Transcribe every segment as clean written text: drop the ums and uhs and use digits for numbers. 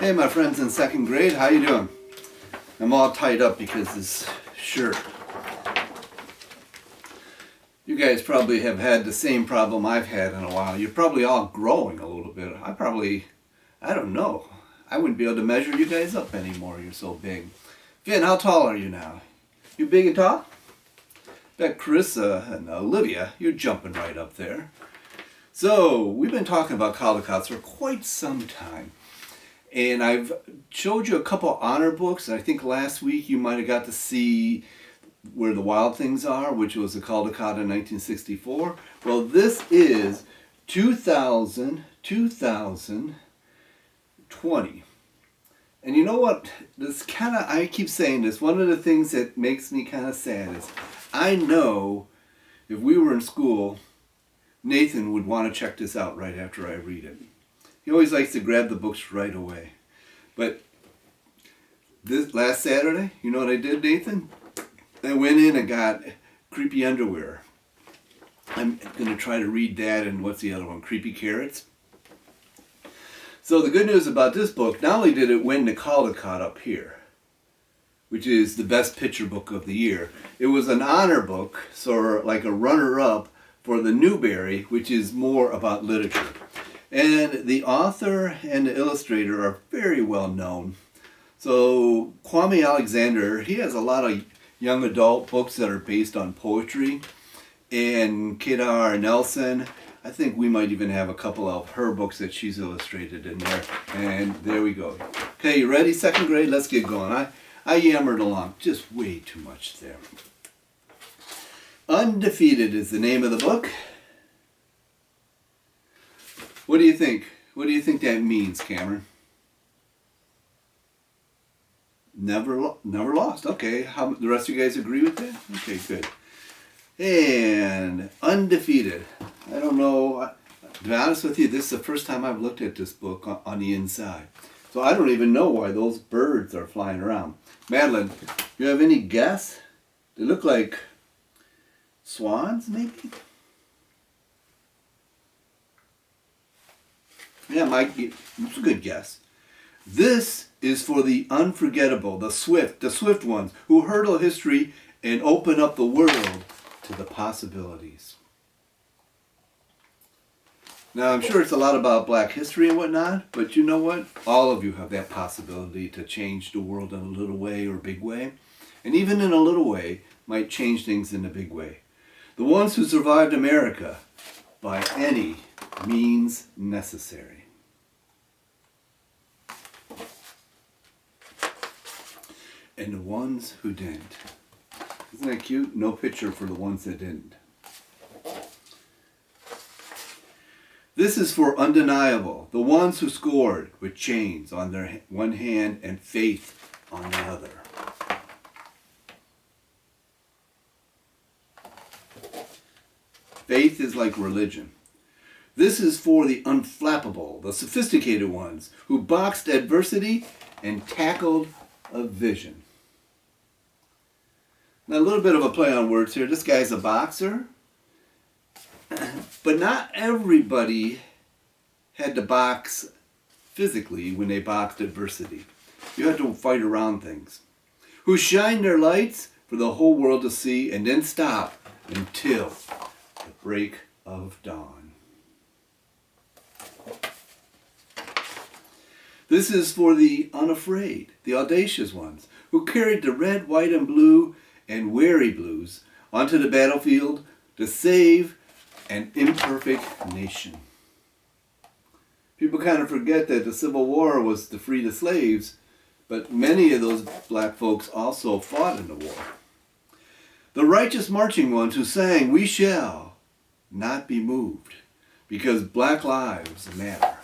Hey, my friends in second grade, how you doing? I'm all tied up because this shirt. You guys probably have had the same problem I've had in a while. You're probably all growing a little bit. I don't know. I wouldn't be able to measure you guys up anymore. You're so big. Finn, how tall are you now? You big and tall? Bet Carissa and Olivia, you're jumping right up there. So, we've been talking about Caldecots for quite some time. And I've showed you a couple honor books. I think last week you might have got to see Where the Wild Things Are, which was a Caldecott in 1964. Well, this is 2020. And you know what? I keep saying this, one of the things that makes me kind of sad is I know if we were in school, Nathan would want to check this out right after I read it. He always likes to grab the books right away. But this last Saturday, you know what I did, Nathan? I went in and got Creepy Underwear. I'm going to try to read that and what's the other one? Creepy Carrots. So the good news about this book, not only did it win the Caldecott up here, which is the best picture book of the year, it was an honor book, so like a runner-up for the Newbery, which is more about literature. And the author and the illustrator are very well known. So Kwame Alexander, he has a lot of young adult books that are based on poetry. And Kedar Nelson, I think we might even have a couple of her books that she's illustrated in there. And there we go. Okay, you ready? Second grade, let's get going. I yammered along just way too much there. Undefeated is the name of the book. What do you think? What do you think that means, Cameron? Never lost. Okay. How the rest of you guys agree with that? Okay, good. And undefeated. I don't know. To be honest with you, this is the first time I've looked at this book on the inside. So I don't even know why those birds are flying around. Madeline, you have any guess? They look like swans, maybe? Yeah, Mike, it's a good guess. This is for the unforgettable, the swift ones who hurdle history and open up the world to the possibilities. Now, I'm sure it's a lot about black history and whatnot, but you know what? All of you have that possibility to change the world in a little way or big way. And even in a little way, might change things in a big way. The ones who survived America by any means necessary. And the ones who didn't. Isn't that cute? No picture for the ones that didn't. This is for undeniable. The ones who scored with chains on their one hand and faith on the other. Faith is like religion. This is for the unflappable, the sophisticated ones who boxed adversity and tackled a vision. Now, a little bit of a play on words here. This guy's a boxer, but not everybody had to box physically when they boxed adversity. You had to fight around things. Who shined their lights for the whole world to see and then stop until the break of dawn. This is for the unafraid, the audacious ones, who carried the red, white, and blue and wary blues onto the battlefield to save an imperfect nation. People kind of forget that the Civil War was to free the slaves, but many of those black folks also fought in the war. The righteous marching ones who sang, "We shall not be moved, because black lives matter."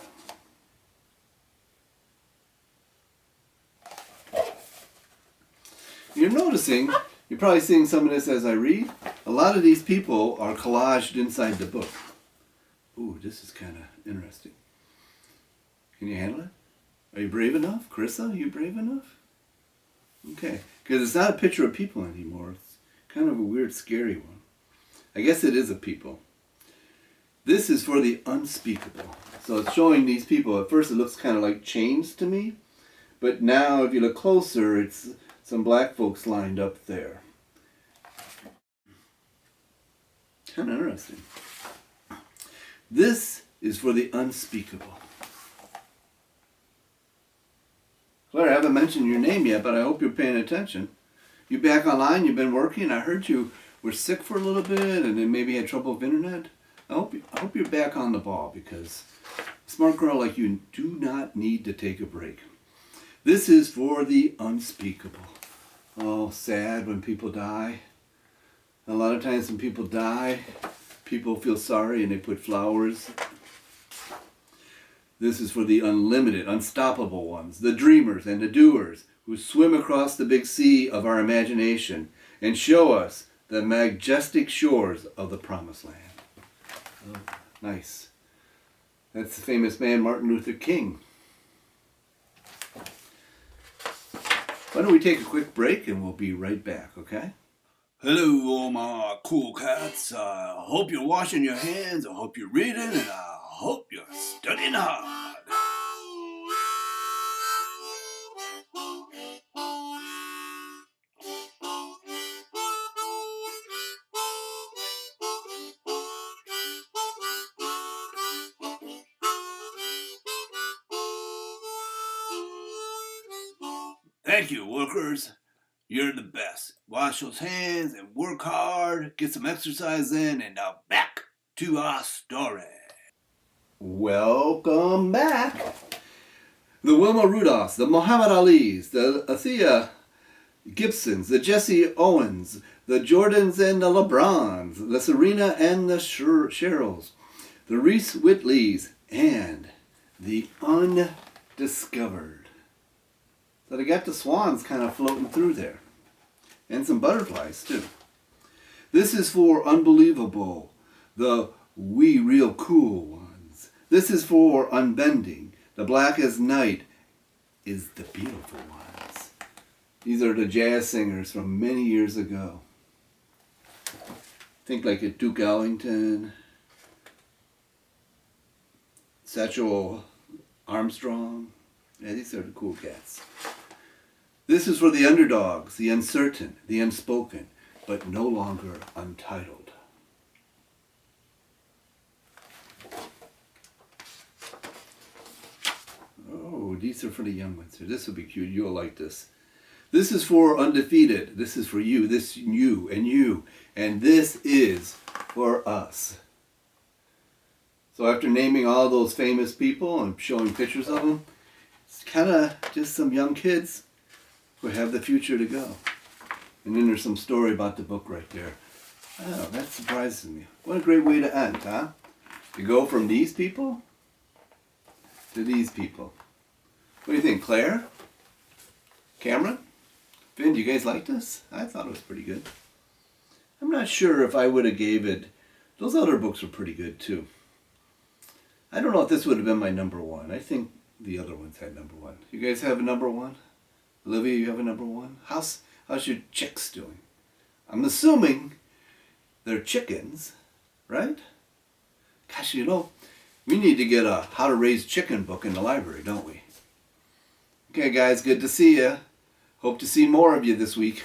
You're noticing, you're probably seeing some of this as I read, a lot of these people are collaged inside the book. Ooh, this is kind of interesting. Can you handle it? Are you brave enough? Carissa, are you brave enough? Okay, because it's not a picture of people anymore. It's kind of a weird, scary one. I guess it is a people. This is for the unspeakable. So it's showing these people, at first it looks kind of like chains to me, But now if you look closer, it's some black folks lined up there. Kind of interesting. This is for the unspeakable. Claire, I haven't mentioned your name yet, but I hope you're paying attention. You back online? You've been working? I heard you were sick for a little bit and then maybe had trouble with internet. I hope you're back on the ball, because a smart girl like you do not need to take a break. This is for the unspeakable. Oh, sad when people die. A lot of times when people die, people feel sorry and they put flowers. This is for the unlimited, unstoppable ones, the dreamers and the doers who swim across the big sea of our imagination and show us the majestic shores of the promised land. Oh, nice. That's the famous man Martin Luther King. Why don't we take a quick break and we'll be right back, okay? Hello, all my cool cats. I hope you're washing your hands, I hope you're reading, and I hope you're studying hard. Thank you, workers. You're the best. Wash those hands and work hard, get some exercise in, and now back to our story. Welcome back. The Wilma Rudolphs, the Muhammad Alis, the Althea Gibsons, the Jesse Owens, the Jordans and the LeBrons, the Serena and the Cheryls, the Reese Whitleys, and the undiscovered. So they got the swans kind of floating through there. And some butterflies too. This is for unbelievable, the we real cool ones. This is for unbending. The black as night is the beautiful ones. These are the jazz singers from many years ago. Think like a Duke Ellington, Satchel Armstrong. Yeah, these are the cool cats. This is for the underdogs, the uncertain, the unspoken, but no longer untitled. Oh, these are for the young ones. This will be cute. You'll like this. This is for undefeated. This is for you. This you and you. And this is for us. So after naming all those famous people and showing pictures of them, it's kind of just some young kids who have the future to go. And then there's some story about the book right there. Oh, that surprises me. What a great way to end, huh? To go from these people to these people. What do you think, Claire? Cameron? Finn, do you guys like this? I thought it was pretty good. I'm not sure if I would have gave it... Those other books were pretty good too. I don't know if this would have been my number one. I think the other ones had number one. You guys have a number one? Olivia, you have a number one? How's your chicks doing? I'm assuming they're chickens, right? Gosh, you know, we need to get a How to Raise Chicken book in the library, don't we? Okay, guys, good to see you. Hope to see more of you this week.